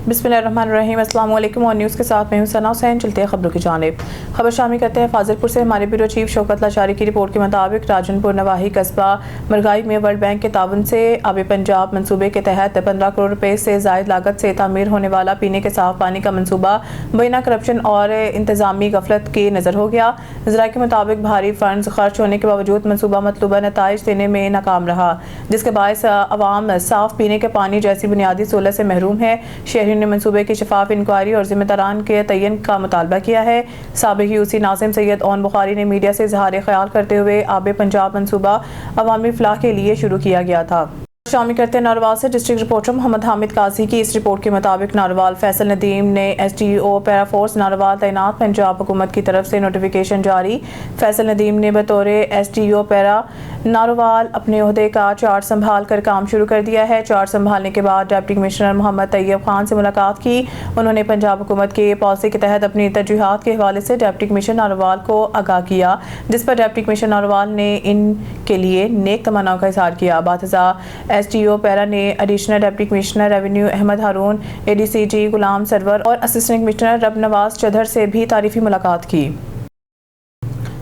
बिस्मिल्लाहिर्रहमानिर्रहीम। अस्सलाम वालेकुम और न्यूज़ के साथ मैं हूं सना हुसैन। चलते हैं खबरों की जानिब। खबर शामिल करते हैं फाजिलपुर से। हमारे ब्यूरो चीफ शौकत लाचारी की रिपोर्ट के मुताबिक राजनपुर नवाही कस्बा मरगाई में वर्ल्ड बैंक के ताउन से आब पंजाब मंसूबे के तहत 15 करोड़ रुपए से जायद लागत से तामीर होने वाला पीने के साफ पानी का मंसूबा बिना करप्शन और इंतजामी गफलत के नजर हो गया। ज़रा के मुताबिक भारी फंड्स खर्च होने के बावजूद मंसूबा मतलूबा नताइज देने में नाकाम रहा, जिसके बायस अवाम साफ पीने के पानी जैसी बुनियादी सहूलत से महरूम है। शहरियों ने मंसूबे की शफाफ इंक्वायरी और जिम्मेदारान के तयन का मुतालबा किया है। साबिक यूसी नाज़िम सैयद ओन बुखारी ने मीडिया से इजहार ख्याल करते हुए आब पंजाब मंसूबा अवामी फलाह के लिए शुरू किया गया था। शामिल करते हैं नारवाल से। डिस्ट्रिक्ट रिपोर्टर मोहम्मद हामिद काजी की इस रिपोर्ट के मुताबिक नारवाल फैसल नदीम ने SDO पैरा फोर्स नारवाल तैनात। पंजाब हुकूमत की तरफ से नोटिफिकेशन जारी। फैसल नदीम ने बतौर SDO पैरा नारवाल अपने ओहदे का चार्ज संभाल कर काम शुरू कर दिया है। चार्ज संभालने के बाद डिप्टी कमिश्नर मोहम्मद तैयब खान से मुलाकात की। उन्होंने पंजाब हुकूमत के पॉलिसी के तहत अपनी तरजीहात के हवाले से डिप्टी कमिश्नर नारवाल को आगाह किया, जिस पर डिप्टी कमिश्नर नारवाल ने इनके लिए नेक तमन्नाओं का इजहार किया। बातजा SDO पैरा ने additional deputy commissioner revenue Ahmad Haroon, ADCG Ghulam Sarwar और असिस्टेंट कमिश्नर रब नवाज चौधर से भी तारीफी मुलाकात की।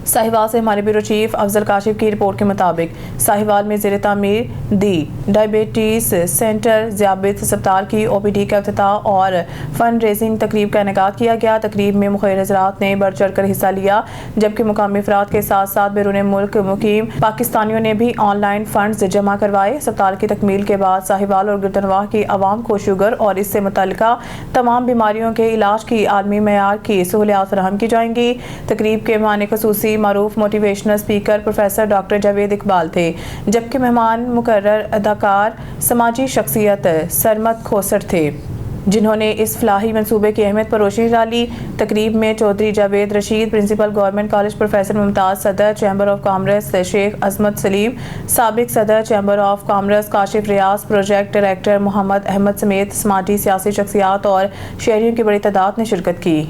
साहिवाल से हमारे ब्यूरो चीफ अफजल काशिफ की रिपोर्ट के मुताबिक साहिवाल में ज़ेर तामीर दी डायबिटीज़ सेंटर ज़ियाबित अस्पताल की OPD का इफ्तिताह और फंड रेजिंग तकरीब का इनेकाद किया गया। तकरीब में मुखिर हज़रात ने बढ़ चढ़ कर हिस्सा लिया, जबकि मुकामी अफराद के साथ साथ बैरून मुल्क मुकीम पाकिस्तानियों ने भी ऑनलाइन फंड्स जमा करवाए। अस्पताल की तकमील के बाद साहिवाल और गिरदनवाह की आवाम को शुगर और इससे मुतल्लिका तमाम बीमारियों के इलाज की आलमी मयार की सहूलियात फराहम की जाएंगी। तकरीब के मेहमान खुसूसी मारूफ motivational speaker professor doctor Javed Iqbal थे, जबकि मेहमान मुकर्रर अदाकार समाजी शख्सियत सरमद खोसर थे, जिन्होंने इस फलाही मंसूबे की अहमियत पर रोशनी डाली। तकरीब में Chaudhry Javed Rashid principal government college, professor Mumtaz सदर chamber of commerce Sheikh Azmat Saleem, साबिक सदर chamber of commerce Kashif Riaz, project director Mohammad Ahmed समेत समाजी सियासी शख्सियात और शहरियों की बड़ी तादाद ने शिरकत की।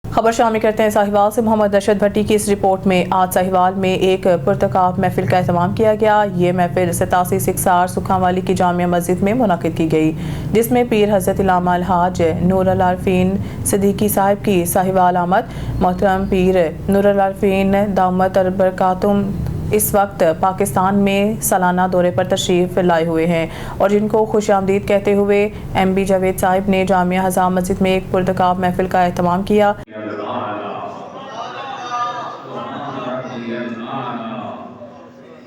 खबर शामिल करते हैं साहिवाल से। मोहम्मद अरशद भट्टी की इस रिपोर्ट में आज साहिवाल में एक पुरतकाब महफिल का एहतमाम किया गया। ये महफिल 87 सिक्सार सुखावाली की जामिया मस्जिद में मुनाकिद की गई, जिसमें पीर हज़रत इल्लामा अलहाज नूर अल आरफीन सिद्दीकी साहिब की साहिवाल आमद। मोहतरम पीर नूर अल आरफीन दामत बरकातुम इस वक्त पाकिस्तान में सालाना दौरे पर तशरीफ़ लाए हुए हैं और जिनको खुश आमदीद कहते हुए MB जावेद साहिब ने जामिया हज़ाम मस्जिद में एक पुरतकाब महफिल का एहतमाम किया।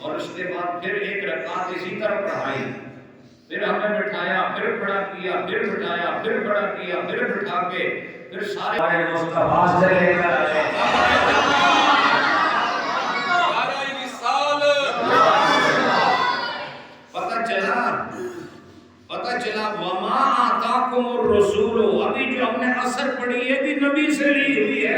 और उसके बाद फिर एक रकात इसी तरह पढ़ाई, फिर हमें बिठाया, फिर खड़ा किया, फिर बिठाया, फिर खड़ा किया, फिर बिठा के फिर सारे मुस्तफा से लेकर पता चला वमा आताकुमुर रसूल। अभी जो हमने असर पढ़ी है भी नबी से ली हुई है,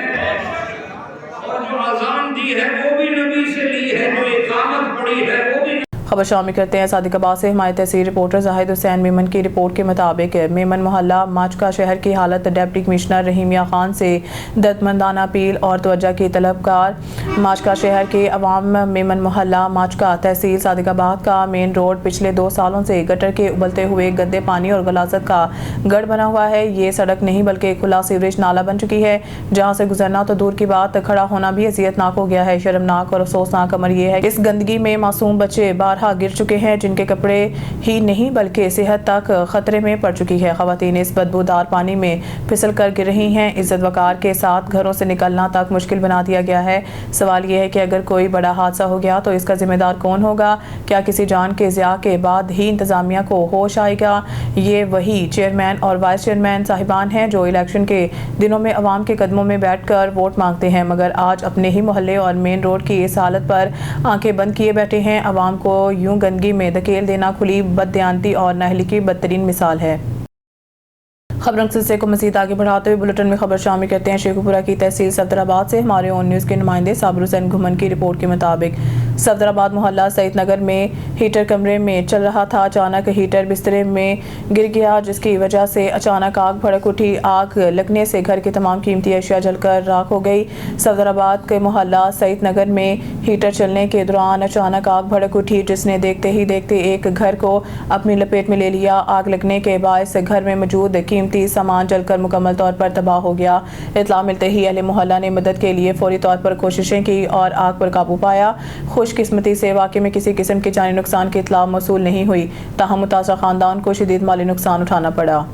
और जो अजान दी है वो भी नबी से ली है, जो इकामत पढ़ी है वो भी। खबर शामिल करते हैं सादिकाबाद से। हमारे तहसील रिपोर्टर जाहिद हुसैन मेमन की रिपोर्ट के मुताबिक मेमन मोहल्ला माचका शहर की हालत डिप्टी कमिश्नर रहीमिया खान से दर्दमंदाना अपील और तवज्जो की तलबकार। माचका शहर के अवाम मेमन मोहल्ला माचका तहसील सादिकाबाद का मेन रोड पिछले 2 सालों से गटर के उबलते हुए गंदे पानी और गलाजत का गढ़ बना हुआ है। ये सड़क नहीं बल्कि खुला सीवरेज नाला बन चुकी है, जहाँ से गुजरना तो दूर की बात, खड़ा होना भी अजियतनाक हो गया है। शर्मनाक और अफसोसनाक अमर यह है कि इस गंदगी में मासूम बच्चे गिर चुके हैं, जिनके कपड़े ही नहीं बल्कि सेहत तक खतरे में पड़ चुकी है। खवातीन इस बदबूदार पानी में फिसल कर गिर रही हैं। इज्जत वकार के साथ घरों से निकलना तक मुश्किल बना दिया गया है। सवाल यह है कि अगर कोई बड़ा हादसा हो गया तो इसका जिम्मेदार कौन होगा? क्या किसी जान के ज़िया के बाद ही इंतजामिया को होश आएगा? ये वही चेयरमैन और वाइस चेयरमैन साहिबान हैं जो इलेक्शन के दिनों में अवाम के कदमों में बैठकर वोट मांगते हैं, मगर आज अपने ही मोहल्ले और मेन रोड की इस हालत पर आंखें बंद किए बैठे हैं। अवाम को यूं गंदगी में धकेल देना खुली बददियानती और नाअहली की बदतरीन मिसाल है। खबरों सिलसिले को मज़ीद आगे बढ़ाते हुए बुलेटिन में खबर शामिल करते हैं शेखुपुरा की तहसील सफदराबाद से। हमारे ऑन न्यूज़ के नुमाइंदे साबिर हुसैन घुमन की रिपोर्ट के मुताबिक सफदराबाद मोहल्ला सईद नगर में हीटर कमरे में चल रहा था। अचानक हीटर बिस्तरे में गिर गया, जिसकी वजह से अचानक आग भड़क उठी। आग लगने से घर की तमाम कीमती अशिया जलकर राख हो गई। सफदराबाद के मोहल्ला सईद नगर में हीटर चलने के दौरान अचानक आग भड़क उठी, जिसने देखते ही देखते एक घर को अपनी लपेट में ले लिया। आग लगने के बायस घर में मौजूद कीमती सामान जलकर मुकम्मल तौर पर तबाह हो गया। इत्तला मिलते ही अहले मोहल्ला ने मदद के लिए फौरी तौर पर कोशिशें की और आग पर काबू पाया। खुशकिस्मती से वाक़े में किसी किस्म की जानी नुकसान की इत्तला मौसूल नहीं हुई, ताहम मुतासर खानदान को शदीद माली नुकसान उठाना पड़ा।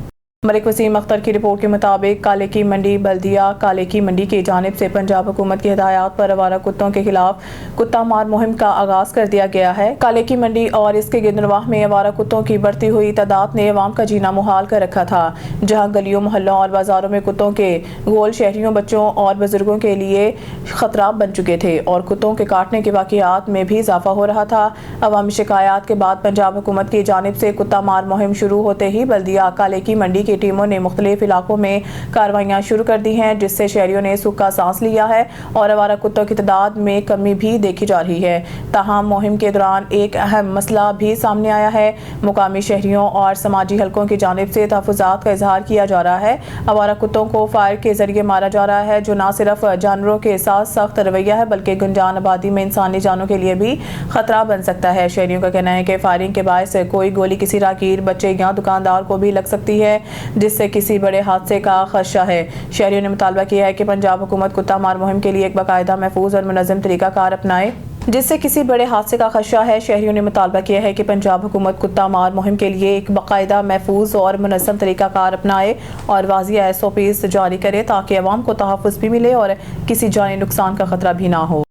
मलिक वसीम अख्तर की रिपोर्ट के मुताबिक काले की मंडी बल्दिया काले की मंडी की जानिब से पंजाब हुकूमत की हिदायत पर आवारा कुत्तों के खिलाफ कुत्ता मार मुहिम का आगाज कर दिया गया है। काले की मंडी और इसके गिरदनवाह में आवारा कुत्तों की बढ़ती हुई तादाद ने अवाम का जीना मुहाल कर रखा था, जहाँ गलियों मोहल्लों और बाजारों में कुत्तों के गोल शहरियों, बच्चों और बुजुर्गों के लिए खतरा बन चुके थे और कुत्तों के काटने के वाक़यात में भी इजाफा हो रहा था। अवामी शिकायत के बाद पंजाब हुकूमत की जानिब से कुत्ता मार मुहिम शुरू होते ही बल्दिया काले की मंडी टीमों ने मुख्तलिफ इलाकों में कार्रवाइयां शुरू कर दी हैं, जिससे शहरियों ने सूखा सांस लिया है और आवारा कुत्तों की तादाद में कमी भी देखी जा रही है। ताहम मुहिम के दौरान एक अहम मसला भी सामने आया है। मुकामी शहरियों और समाजी हलकों की जानिब से तहफ़्फ़ुज़ात का इजहार किया जा रहा है। आवारा कुत्तों को फायर के जरिए मारा जा रहा है, जो न सिर्फ जानवरों के साथ सख्त रवैया है बल्कि गुंजान आबादी में इंसानी जानों के लिए भी खतरा बन सकता है। शहरियों का कहना है कि फायरिंग के बायस कोई गोली किसी राहगीर, बच्चे या दुकानदार को भी लग सकती है, जिससे किसी बड़े हादसे का खदशा है। शहरियों ने मुतालबा किया है कि पंजाब हुकूमत कुत्ता मार मुहिम के लिए एक बाकायदा, महफूज और मुनज़्ज़म तरीकाकार अपनाए, जिससे किसी बड़े हादसे का खदशा है। शहरियों ने मुतालबा किया है कि पंजाब हुकूमत कुत्ता मार मुहिम के लिए एक बाकायदा, महफूज और मुनज़्ज़म तरीकाकार अपनाए और वाज़िया SOPs जारी करे, ताकि अवाम को तहफ़्फ़ुज़ भी मिले और किसी जानी नुकसान का खतरा भी ना हो।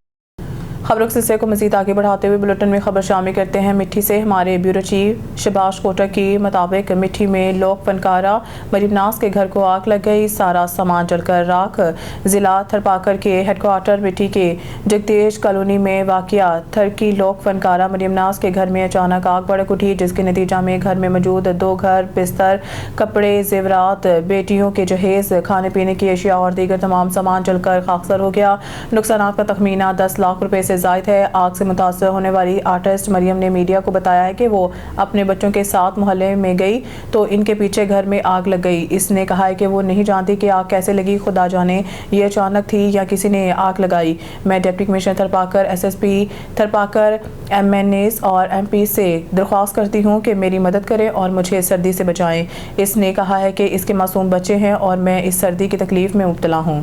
खबरों के सिलसिले को मज़ीद आगे बढ़ाते हुए बुलेटिन में खबर शामिल करते हैं मिट्टी से। हमारे ब्यूरो चीफ शबाश कोटक की मुताबिक मिट्टी में लोक फनकारा मरीम नाज के घर को आग लग गई, सारा सामान जलकर राख। ज़िला थरपाकर के हेडक्वार्टर मिट्टी के जगदीश कॉलोनी में वाक़िया थरकी लोक फनकारा मरीम नाज के घर में अचानक आग भड़क उठी, जिसके नतीजा में घर में मौजूद 2 घर, बिस्तर, कपड़े, जेवरात, बेटियों के जहेज, खाने पीने की अशिया और दीगर तमाम सामान जलकर खाकसर हो गया। नुकसान का तखमीना 10 लाख रुपए से जायद है। आग से मुतासर होने वाली आर्टिस्ट मरियम ने मीडिया को बताया है कि वो अपने बच्चों के साथ मोहल्ले में गई तो इनके पीछे घर में आग लग गई। इसने कहा है कि वो नहीं जानती कि आग कैसे लगी, खुदा जाने ये अचानक थी या किसी ने आग लगाई। मैं deputy commissioner Tharparkar, SSP Tharparkar, MNAs और MP से दरख्वास्त करती हूँ कि मेरी मदद करें और मुझे सर्दी से बचाएं। इसने कहा है कि इसके मासूम बच्चे हैं और मैं इस सर्दी की तकलीफ में मुब्तला हूँ।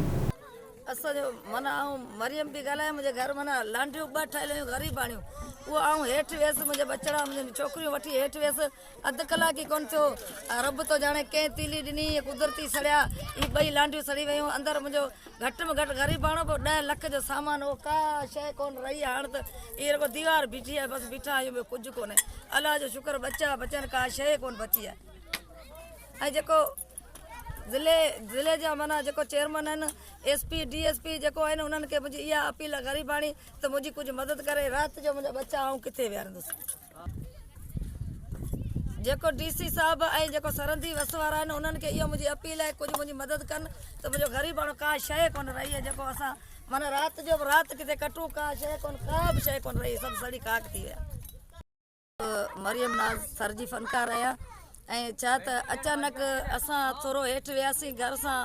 असां जो माना मरियम बि ॻाल्हाए, मुंहिंजे घर माना लांडियूं 2 ठहियल हुयूं ग़रीब आणियूं, उहो हेठि वियसि, मुंहिंजे बचड़ा मुंहिंजी छोकिरियूं वठी हेठि वियसि, अधु कलाक ई कोन थियो, रब तो जाने कंहिं तीली ॾिनी या कुदरती सड़िया, ई 2 लांडियूं सड़ी वियूं। अंदरि मुंहिंजो घटि में घटि ग़रीब आणो पोइ 10 लाख जो सामान हो, का शइ कोन रही। हाणे त इहे रुगो दीवार बीठी आहे, बसि बीठा आहियूं, ॿियो कुझु कोन्हे। अलाह जो शुक्र बचनि का शइ कोन बची आहे। ऐं जेको ज़िले जा माना जेको चेयरमैन आहिनि, SP DSP जेको आहिनि, उन्हनि खे मुंहिंजी इहा अपील आहे ग़रीबाणी त मुंहिंजी कुझु मदद करे। राति जो मुंहिंजा बच्चा किथे विहारंदुसि। जेको DC साहब ऐं जेको सरहदी वस वारा आहिनि, उन्हनि खे इहो मुंहिंजी अपील आहे, कुझु मुंहिंजी मदद कनि त मुंहिंजो ग़रीबाणो का शइ कोन रही आहे। जेको असां माना राति जो राति किथे कटूं, का शइ कोन, का बि शइ कोन रही, सभु सड़ी खाक थी विया। मरियम नाज़ सर जी फनकार आहियां ऐं छा त अचानक असां थोरो हेठि वियासीं घर सां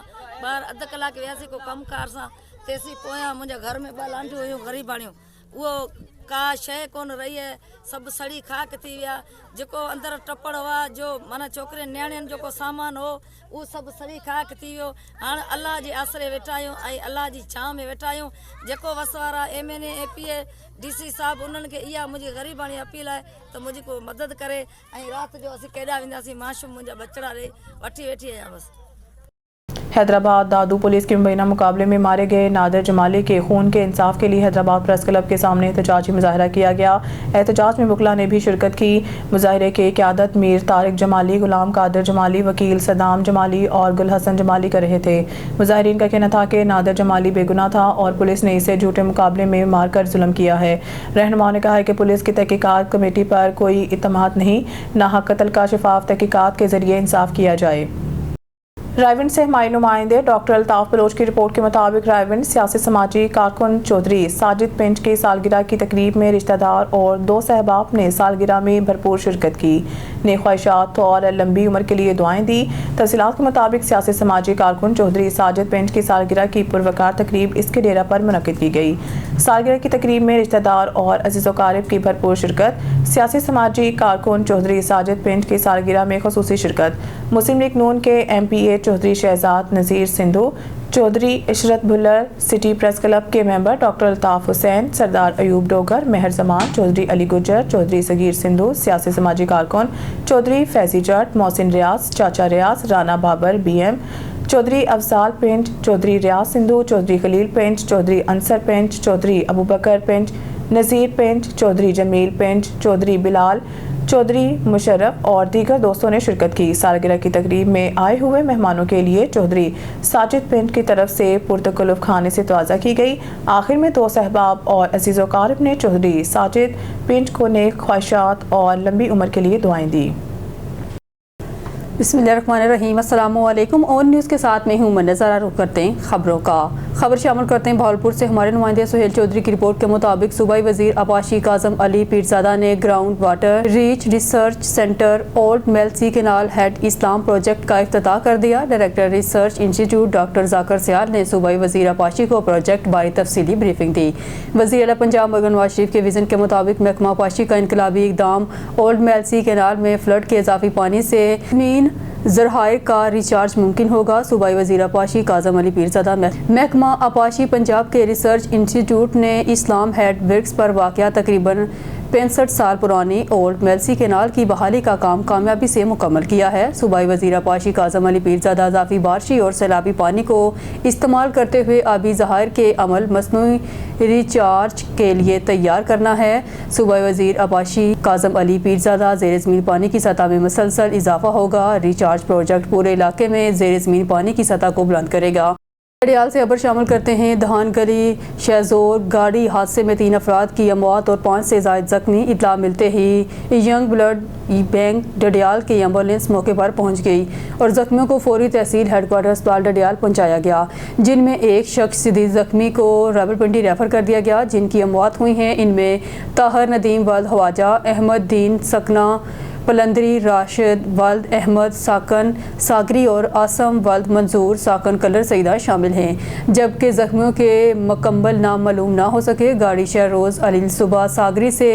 ॿाहिरि, अधु कलाक वियासीं को कमकार सां, तेसीं पोयां मुंहिंजे घर में 2 लांडियूं हुयूं ग़रीबाणियूं, उहो का शइ कोन रही आहे, सभु सड़ी खाक थी विया। जेको अंदरि टपड़ हुआ, जो माना छोकिरियुनि नियाणियुनि जेको सामान हो, उहो सभु सड़ी खाक थी वियो। हाणे अलाह जे आसरे वेठा आहियूं ऐं अलाह जी छांव में वेठा आहियूं। जेको वस वारा MNA APA DC साहब, उन्हनि खे इहा मुंहिंजी ग़रीबाणी अपील आहे त मुंहिंजी को मदद करे। ऐं राति जो असीं केॾा वेंदासीं, माशूम मुंहिंजा बचड़ा ॾे वठी वेठी आहियां बसि। हैदराबाद दादू पुलिस के मुबैना मुकाबले में मारे गए नादिर जमाली के खून के इंसाफ के लिए हैदराबाद प्रेस क्लब के सामने एहतजाजी मुजाहरा किया गया। एहतजाज में वकला ने भी शिरकत की। मुजाहरे की क़यादत मीर तारिक जमाली, गुलाम कादिर जमाली, वकील सदाम जमाली और गुल हसन जमाली कर रहे थे। मुजाहिरीन का कहना था कि नादिर जमाली बेगुनाह था और पुलिस ने इसे झूठे मुकाबले में मारकर जुल्म किया है। रहनुमाओं ने कहा है कि पुलिस की तहकीकात कमेटी पर कोई इत्मीनान नहीं, नाहक कत्ल का शफाफ तहकीकात के जरिए इंसाफ किया जाए। रायवंड से हमारे नुमाइंदे डॉक्टर अल्ताफ बलोच की रिपोर्ट के मुताबिक रायवंड सियासी समाजी कारकुन चौधरी साजिद पिंच की सालगिरह की तकरीब में रिश्तेदार और दो सहबाब ने सालगिरह में भरपूर शिरकत की, नेक ख्वाहिशात और लंबी उम्र के लिए दुआएं दी। तफसीलात के मुताबिक सियासी समाजी कारकुन चौधरी साजिद पिंच की सालगिरह की पुरवकार तकरीब इसके डेरा पर मुनक्किद की गई। सालगिरह की तकरीब में रिश्तेदार और अजीज़ वकारिब की भरपूर शिरकत। सियासी समाजी कारकुन चौधरी साजिद पिंच की सालगिरह में खसूसी शिरकत। मुस्लिम लीग नून के MPA Chaudhry Shahzad Nazir Sindhu, Chaudhry Ishrat Bhullar, city press club के मेंबर डॉक्टर अल्ताफ हुसैन, सरदार अयूब डोगर, मेहर जमान, चौधरी अली गुजर, चौधरी सगीर सिंधु, सियासी समाजी कारकुन चौधरी फैजी जट, मोहसिन रियाज, चाचा रियाज, राना बाबर BM, चौधरी अफजाल पिंच, चौधरी रियाज सिंधु, चौधरी खलील पिंच, चौधरी अंसर पिंच, चौधरी अबू बकर पिंच, नज़ीर पिंच, चौधरी जमील पिंच, चौधरी बिलाल, चौधरी मुशर्रफ और दीगर दोस्तों ने शिरकत की। सालगिरह की तकरीब में आए हुए मेहमानों के लिए चौधरी साजिद पिंच की तरफ से पुरतकल्लुफ़ खाने से तवाज़ा की गई। आखिर में दो सहबाब और अजीज़ वकारिब ने चौधरी साजिद पिंच को नेक ख्वाहिशात और लंबी उम्र के लिए दुआएं दी। बिस्मिल्लाहिर्रहमानिर्रहीम। अस्सलामु अलैकुम। ऑन न्यूज़ के साथ में हूँ मैं नज़ारा। रुख करते हैं खबरों का। खबर शामिल करते हैं भावलपुर से हमारे नुमाइंदे सुहेल चौधरी की रिपोर्ट के मुताबिक सूबाई वजीर आबाशी काजम अली पीरजादा ने ground water reach research centre old Mailsi canal head Islam project का इफ्तिताह कर दिया। डायरेक्टर रिसर्च इंस्टीट्यूट डॉक्टर जाकर सियाल ने सूबाई वजीर आबाशी को प्रोजेक्ट बारे तफसीली ब्रीफिंग दी। वज़ीर आला पंजाब मौलाना नवाज शरीफ के विजन के मुताबिक महकमा आबाशी का इनकलाबी इक़दाम ओल्ड मेलसी केनाल में फ्लड के इजाफी पानी से ज़मीन ज़राए का रिचार्ज मुमकिन होगा। सूबाई वज़ीर आबाशी काज़म अली पीरज़ादा महकमा आबाशी पंजाब के रिसर्च इंस्टीट्यूट ने इस्लाम हेड वर्क्स पर वाक़या तकरीबन 65 साल पुरानी ओल्ड मेलसी केनाल की बहाली का काम कामयाबी से मुकम्मल किया है। सूबाई वज़ीर आबाशी काज़म अली पीरज़ादा इज़ाफ़ी बारिशी और सैलाबी पानी को इस्तेमाल करते हुए आबी ज़खायर के अमल मसनूई रिचार्ज के लिए तैयार करना है। सूबाई वज़ीर आबाशी काज़म अली पीरज़ादा ज़ेर ज़मीन पानी की सतह में मुसलसल इजाफा होगा। रिचार्ज प्रोजेक्ट पूरे इलाके में ज़ेर ज़मीन पानी की सतह को बुलंद करेगा। डडियाल से खबर शामिल करते हैं। धान गली शहजोर गाड़ी हादसे में 3 अफराद की अमवात और 5 से ज़ायद ज़ख्मी। इतला मिलते ही यंग ब्लड बैंक डडियाल की एम्बुलेंस मौके पर पहुंच गई और ज़ख्मियों को फौरी तहसील हेडक्वार्टर अस्पताल डडियाल पहुंचाया गया, जिनमें एक शख्स शदीद ज़ख्मी को रावलपिंडी रेफर कर दिया गया। जिनकी अमवात हुई हैं इनमें ताहर नदीम वल्द हवाजा, अहमद दीन सकना पलंदरी, राशिद वल्द अहमद साकन सागरी और आसम वल्द मंजूर साकन कलर सईदा शामिल हैं। जबकि ज़ख्मियों के मुकम्मल नाम मालूम ना हो सके। गाड़ी शहर रोज़ अलील सुबह सागरी से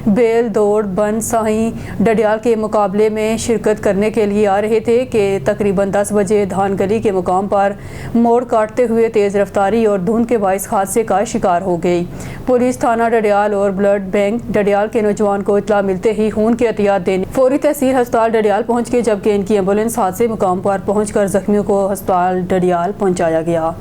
बेल दौड़ बन साही डडियाल के मुकाबले में शिरकत करने के लिए आ रहे थे कि तकरीबन 10 बजे धान गली के मुकाम पर मोड़ काटते हुए तेज़ रफ्तारी और धुंध के बाइस हादसे का शिकार हो गई। पुलिस थाना डडियाल और ब्लड बैंक डडियाल के नौजवान को इतला मिलते ही खून की एहतियात देने फौरी तहसील अस्पताल डडियाल पहुंच गए, जबकि इनकी एम्बुलेंस हादसे मुकाम पर पहुंचकर जख्मियों को अस्पताल डडियाल पहुंचाया गया।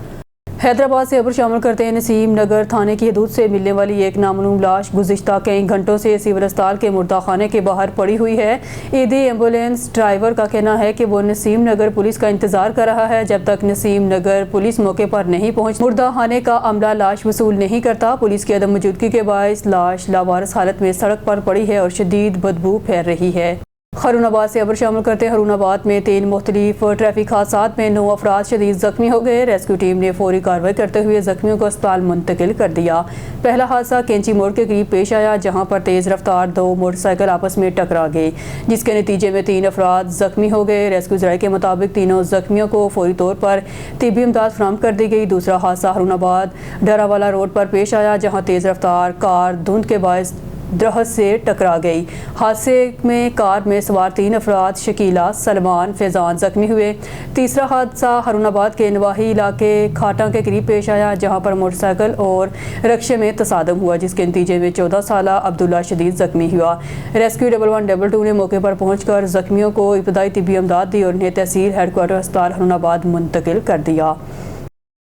हैदराबाद से खबर शामिल करते हैं। नसीम नगर थाने की हदूद से मिलने वाली एक नामालूम लाश गुज़िश्ता कई घंटों से सिविल अस्पताल के मुर्दा खाने के बाहर पड़ी हुई है। ईदी एम्बुलेंस ड्राइवर का कहना है कि वो नसीम नगर पुलिस का इंतजार कर रहा है। जब तक नसीम नगर पुलिस मौके पर नहीं पहुंच मुर्दा खाने का अमला लाश वसूल नहीं करता। पुलिस की अदम मौजूदगी के बायस लाश लावारिस हालत में सड़क पर पड़ी है और शदीद बदबू फैल रही है। हरुणाबाद से खबर शामिल करते हैं। हरुणाबाद में 3 मुख्तलिफ ट्रैफिक हादसात में 9 अफराद शदीद जख्मी हो गए। रेस्क्यू टीम ने फौरी कार्रवाई करते हुए जख्मियों को अस्पताल मुंतकिल कर दिया। पहला हादसा कैंची मोड़ के करीब पेश आया, जहां पर तेज़ रफ्तार 2 मोटरसाइकिल आपस में टकरा गए, जिसके नतीजे में 3 अफराद जख्मी हो गए। रेस्क्यू ज़राए के मुताबिक तीनों जख्मियों को फौरी तौर पर तिब्बी इमदाद फराहम कर दी गई। दूसरा हादसा हरुणाबाद डरावाला रोड पर पेश आया, जहाँ तेज़ रफ्तार कार धुंध के बायस दरख्त से टकरा गई। हादसे में कार में सवार 3 अफराद शकीला, सलमान, फैजान जख्मी हुए। तीसरा हादसा हरुणाबाद के नवाही इलाके खाटा के करीब पेश आया, जहां पर मोटरसाइकिल और रक्शे में तसादम हुआ, जिसके नतीजे में 14 साला अब्दुल्ला शदीद जख्मी हुआ। रेस्क्यू 1112 ने मौके पर पहुंचकर जख्मियों को इब्तदाई तिब्बी इमदाद दी और उन्हें तहसील हेडक्वार्टर अस्पताल हरुणाबाद मुंतकिल कर दिया।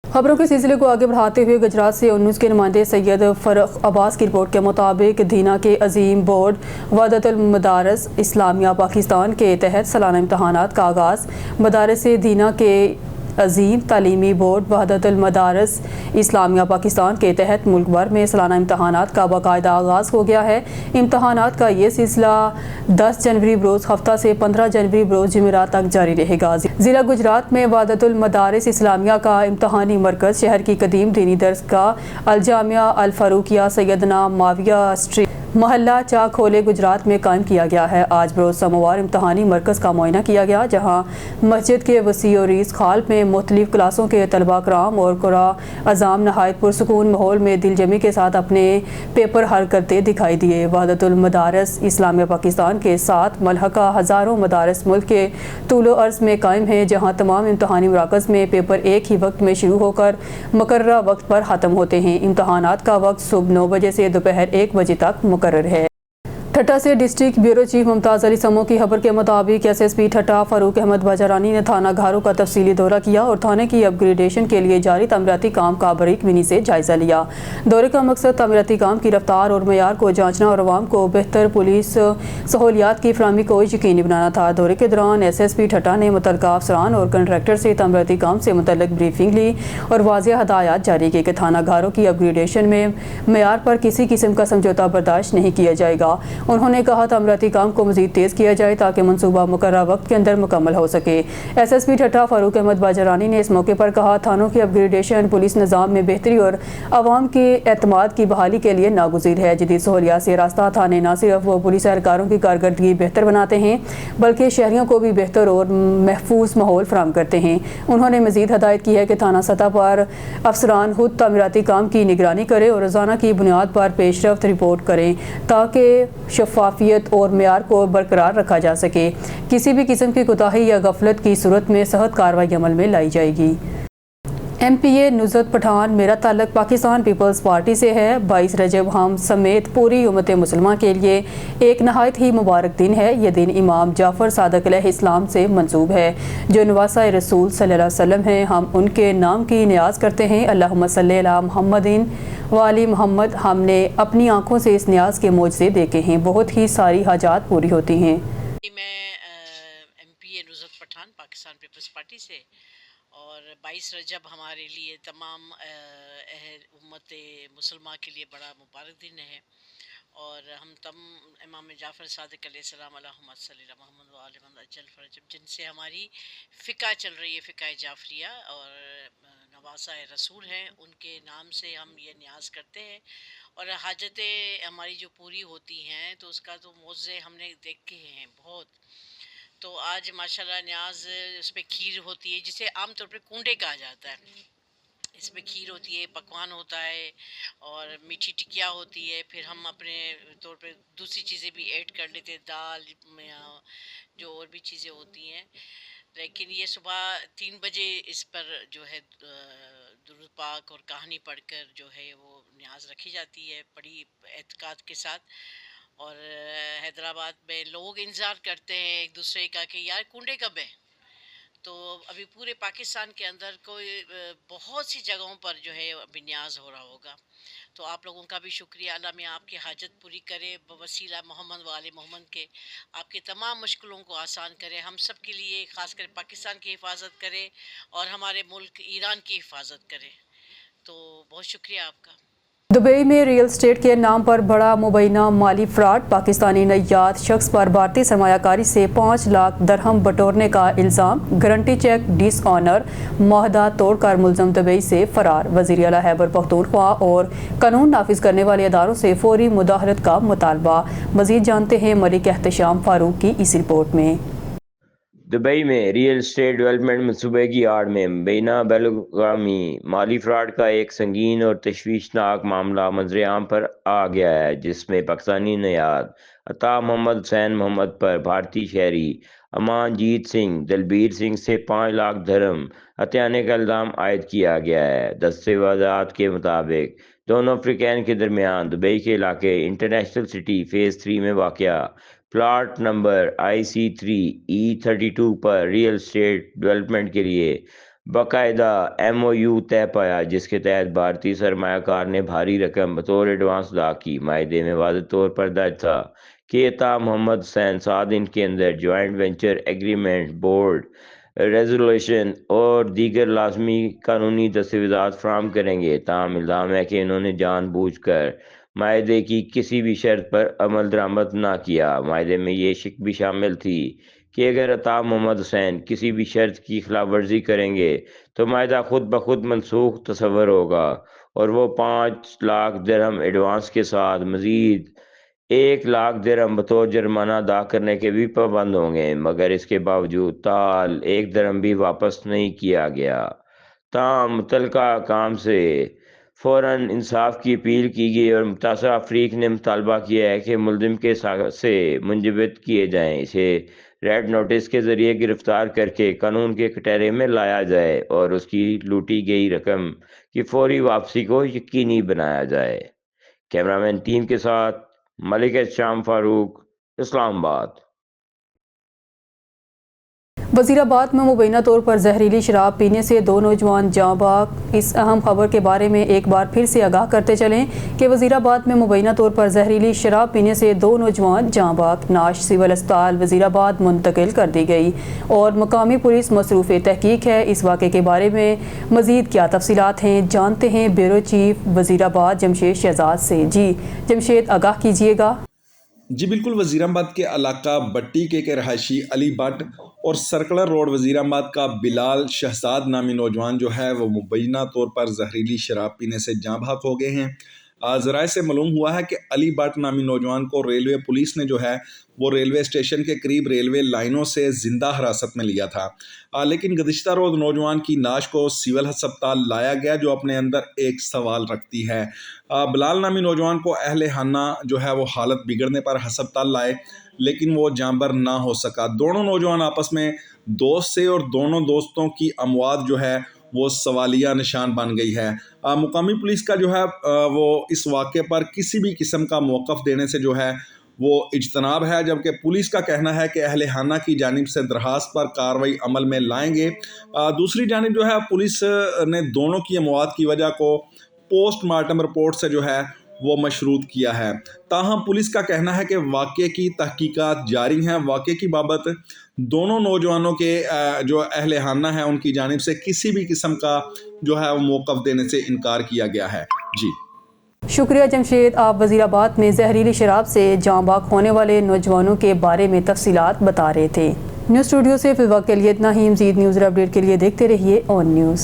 खबरों के सिलसिले को आगे बढ़ाते हुए गुजरात से न्यूज़ के नुमाइंदे सैयद फ़रख अब्बास की रिपोर्ट के मुताबिक दीना के अजीम बोर्ड वहदतुल मदारिस इस्लामिया पाकिस्तान के तहत सालाना इम्तहानात का आगाज़। मदारिस दीना के عظیم تعلیمی بورڈ وحدت المدارس اسلامیہ پاکستان کے تحت ملک بھر میں سالانہ امتحانات کا باقاعدہ آغاز ہو گیا ہے۔ امتحانات کا یہ سلسلہ 10 جنوری بروز ہفتہ سے 15 جنوری بروز جمعرات تک جاری رہے گا۔ ضلع گجرات میں وحدت المدارس اسلامیہ کا امتحانی مرکز شہر کی قدیم دینی درسگاہ الجامعہ الفاروقیہ سیدنا معاویہ اسٹریٹ محلہ چاک کھولے گجرات میں قائم کیا گیا ہے۔ آج بروز سوموار امتحانی مرکز کا معائنہ کیا گیا، جہاں مسجد کے وسیع و ریز ہال میں مختلف کلاسوں کے طلباء کرام اور قرآ اعظام نہایت پرسکون ماحول میں دل جمی کے ساتھ اپنے پیپر حل کرتے دکھائی دیے۔ وحدت المدارس اسلامیہ پاکستان کے ساتھ ملحقہ ہزاروں مدارس ملک کے طول و عرض میں قائم ہیں، جہاں تمام امتحانی مراکز میں پیپر ایک ہی وقت میں شروع ہو کر مقررہ وقت پر ختم ہوتے ہیں۔ امتحانات کا وقت صبح 9 بجے سے دوپہر 1 بجے تک مقرر ہے۔ ٹھٹہ سے ڈسٹرکٹ بیورو چیف ممتاز علی سمو کی خبر کے مطابق ایس ایس پی ٹھٹہ فاروق احمد باجرانی نے تھانہ گھاروں کا تفصیلی دورہ کیا اور تھانے کی اپ گریڈیشن کے لیے جاری تعمیراتی کام کا باریک بینی سے جائزہ لیا۔ دورے کا مقصد تعمیراتی کام کی رفتار اور معیار کو جانچنا اور عوام کو بہتر پولیس سہولیات کی فراہمی کو یقینی بنانا تھا۔ دورے کے دوران ایس ایس پی ٹھٹہ نے متعلقہ افسران اور کنٹریکٹر سے تعمیراتی کام سے متعلق بریفنگ لی اور واضح ہدایات جاری کی کہ تھانہ گھاروں کی اپ گریڈیشن میں معیار پر کسی قسم کا سمجھوتہ برداشت نہیں کیا جائے گا۔ انہوں نے کہا تعمیراتی کام کو مزید تیز کیا جائے تاکہ منصوبہ مقررہ وقت کے اندر مکمل ہو سکے۔ ایس ایس پی ٹھٹہ فاروق احمد باجرانی نے اس موقع پر کہا، تھانوں کی اپ گریڈیشن پولیس نظام میں بہتری اور عوام کے اعتماد کی بحالی کے لیے ناگزیر ہے۔ جدید سہولیات سے راستہ تھانے نہ صرف وہ پولیس اہلکاروں کی کارکردگی بہتر بناتے ہیں بلکہ شہریوں کو بھی بہتر اور محفوظ ماحول فراہم کرتے ہیں۔ انہوں نے مزید ہدایت کی ہے کہ تھانہ سطح پر افسران خود تعمیراتی کام کی نگرانی کریں اور روزانہ کی بنیاد پر پیش رفت رپورٹ کریں تاکہ شفافیت اور معیار کو برقرار رکھا جا سکے۔ کسی بھی قسم کی کوتاہی یا غفلت کی صورت میں سخت کارروائی عمل میں لائی جائے گی۔ ایم پی اے نصرت پٹھان، میرا تعلق پاکستان پیپلز پارٹی سے ہے۔ 22 رجب ہم سمیت پوری امت مسلمہ کے لیے ایک نہایت ہی مبارک دن ہے۔ یہ دن امام جعفر صادق علیہ السلام سے منسوب ہے جو نواسہ رسول صلی اللہ علیہ وسلم ہیں۔ ہم ان کے نام کی نیاز کرتے ہیں، اللہم صلی علی محمد وآل محمد۔ ہم نے اپنی آنکھوں سے اس نیاز کے معجزے دیکھے ہیں، بہت ہی ساری حاجات پوری ہوتی ہیں۔ میں ایم پی اے نصرت پٹھان پاکستان پیپلز پارٹی سے، اور 22 رجب ہمارے لیے تمام امت مسلمہ کے لیے بڑا مبارک دن ہے، اور ہم امام جعفر صادق علیہ السلام اللہم صلی علی محمد و آل محمد اجل فرجب، جن سے ہماری فقہ چل رہی ہے، فقہ جعفریہ، اور نواسہ رسول ہیں، ان کے نام سے ہم یہ نیاز کرتے ہیں اور حاجتیں ہماری جو پوری ہوتی ہیں تو اس کا تو معجزے ہم نے دیکھے ہیں بہت۔ تو آج ماشاءاللہ نیاز اس پہ کھیر ہوتی ہے جسے عام طور پہ کنڈے کہا جاتا ہے، اس میں کھیر ہوتی ہے، پکوان ہوتا ہے اور میٹھی ٹکیا ہوتی ہے، پھر ہم اپنے طور پہ دوسری چیزیں بھی ایڈ کر لیتے ہیں، دال جو اور بھی چیزیں ہوتی ہیں۔ لیکن یہ صبح 3 بجے اس پر جو ہے درود پاک اور کہانی پڑھ کر جو ہے وہ نیاز رکھی جاتی ہے بڑی اعتقاد کے ساتھ۔ اور حیدرآباد میں لوگ انتظار کرتے ہیں ایک دوسرے کا کہ یار کنڈے کب ہے، تو ابھی پورے پاکستان کے اندر کوئی بہت سی جگہوں پر جو ہے ابھی نیاز ہو رہا ہوگا۔ تو آپ لوگوں کا بھی شکریہ، اللہ میں آپ کی حاجت پوری کرے بوسیلہ محمد و آل محمد کے، آپ کے تمام مشکلوں کو آسان کرے، ہم سب کے لیے خاص کر پاکستان کی حفاظت کرے اور ہمارے ملک ایران کی حفاظت کرے۔ تو بہت شکریہ آپ کا۔ دبئی میں ریئل اسٹیٹ کے نام پر بڑا مبینہ مالی فراڈ، پاکستانی نیاد شخص پر بھارتی سرمایہ کاری سے 5 لاکھ درہم بٹورنے کا الزام، گارنٹی چیک ڈس آنر، معاہدہ توڑ کر ملزم دبئی سے فرار۔ وزیر اعلیٰ خیبر پختونخوا اور قانون نافذ کرنے والے اداروں سے فوری مداخلت کا مطالبہ۔ مزید جانتے ہیں ملک احتشام فاروق کی اس رپورٹ میں۔ دبئی میں ریئل اسٹیٹ ڈیولپمنٹ منصوبے کی آڑ میں مبینہ بین الاقوامی مالی فراڈ کا ایک سنگین اور تشویشناک معاملہ منظر عام پر آ گیا ہے، جس میں پاکستانی نیاد عطا محمد حسین محمد پر بھارتی شہری امان جیت سنگھ دلبیر سنگھ سے 5 لاکھ درہم ہتھیانے کا الزام عائد کیا گیا ہے۔ دستاویزات کے مطابق دونوں فریقین کے درمیان دبئی کے علاقے انٹرنیشنل سٹی فیز 3 میں واقع پلاٹ نمبر IC3E32 پر ریئل اسٹیٹ ڈیولپمنٹ کے لیے باقاعدہ MOU طے پایا، جس کے تحت بھارتی سرمایہ کار نے بھاری رقم بطور ایڈوانس ادا کی۔ معاہدے میں واضح طور پر درج تھا کہ عطا محمد حسین 7 دن کے اندر joint venture agreement board resolution اور دیگر لازمی قانونی دستاویزات فراہم کریں گے۔ تاہم الزام ہے کہ انہوں نے جان بوجھ کر معاہدے کی کسی بھی شرط پر عمل درآمد نہ کیا۔ معاہدے میں یہ شک بھی شامل تھی کہ اگر عطا محمد حسین کسی بھی شرط کی خلاف ورزی کریں گے تو معاہدہ خود بخود منسوخ تصور ہوگا اور وہ 5 لاکھ درہم ایڈوانس کے ساتھ مزید 1 لاکھ درہم بطور جرمانہ ادا کرنے کے بھی پابند ہوں گے، مگر اس کے باوجود تال 1 درہم بھی واپس نہیں کیا گیا۔ تاہم متعلقہ حکام سے فوراً انصاف کی اپیل کی گئی اور متاثرہ فریق نے مطالبہ کیا ہے کہ ملزم کے سے منجمد کیے جائیں، اسے ریڈ نوٹس کے ذریعے گرفتار کر کے قانون کے کٹہرے میں لایا جائے اور اس کی لوٹی گئی رقم کی فوری واپسی کو یقینی بنایا جائے۔ کیمرامین ٹیم کے ساتھ ملک شام فاروق، اسلام آباد۔ وزیر آباد میں مبینہ طور پر زہریلی شراب پینے سے 2 نوجوان جاں بحق۔ اس اہم خبر کے بارے میں ایک بار پھر سے آگاہ کرتے چلیں کہ وزیر آباد میں مبینہ طور پر زہریلی شراب پینے سے 2 نوجوان جاں بحق۔ نعش سول اسپتال وزیر آباد منتقل کر دی گئی اور مقامی پولیس مصروف تحقیق ہے۔ اس واقعے کے بارے میں مزید کیا تفصیلات ہیں، جانتے ہیں بیورو چیف وزیر آباد جمشید شہزاد سے۔ جی جمشید، آگاہ کیجیے گا۔ جی بالکل، وزیر آباد کے علاقہ بٹی کے رہائشی علی بٹ اور سرکلر روڈ وزیر آباد کا بلال شہزاد نامی نوجوان جو ہے وہ مبینہ طور پر زہریلی شراب پینے سے جاں بحق ہو گئے ہیں۔ ذرائع سے معلوم ہوا ہے کہ علی بٹ نامی نوجوان کو ریلوے پولیس نے جو ہے وہ ریلوے اسٹیشن کے قریب ریلوے لائنوں سے زندہ حراست میں لیا تھا، لیکن گزشتہ روز نوجوان کی لاش کو سول ہسپتال لایا گیا، جو اپنے اندر ایک سوال رکھتی ہے۔ بلال نامی نوجوان کو اہل خانہ جو ہے وہ حالت بگڑنے پر ہسپتال لائے، لیکن وہ جاں بحق نہ ہو سکا۔ دونوں نوجوان آپس میں دوست سے اور دونوں دوستوں کی اموات جو ہے وہ سوالیہ نشان بن گئی ہے۔ مقامی پولیس کا جو ہے وہ اس واقعے پر کسی بھی قسم کا موقف دینے سے جو ہے وہ اجتناب ہے، جبکہ پولیس کا کہنا ہے کہ اہل خانہ کی جانب سے درخواست پر کارروائی عمل میں لائیں گے۔ دوسری جانب جو ہے پولیس نے دونوں کی اموات کی وجہ کو پوسٹ مارٹم رپورٹ سے جو ہے وہ مشروط کیا ہے۔ تاہم پولیس کا کہنا ہے کہ واقعے کی تحقیقات جاری ہیں۔ واقعے کی بابت دونوں نوجوانوں کے جو اہل خانہ ہیں ان کی جانب سے کسی بھی قسم کا جو ہے وہ موقف دینے سے انکار کیا گیا ہے۔ جی شکریہ جمشید، آپ وزیر آباد میں زہریلی شراب سے جاں بحق ہونے والے نوجوانوں کے بارے میں تفصیلات بتا رہے تھے۔ نیوز اسٹوڈیو سے فی الوقت کے لیے اتنا ہی۔ مزید نیوز اپڈیٹ کے لیے دیکھتے رہیے آن نیوز۔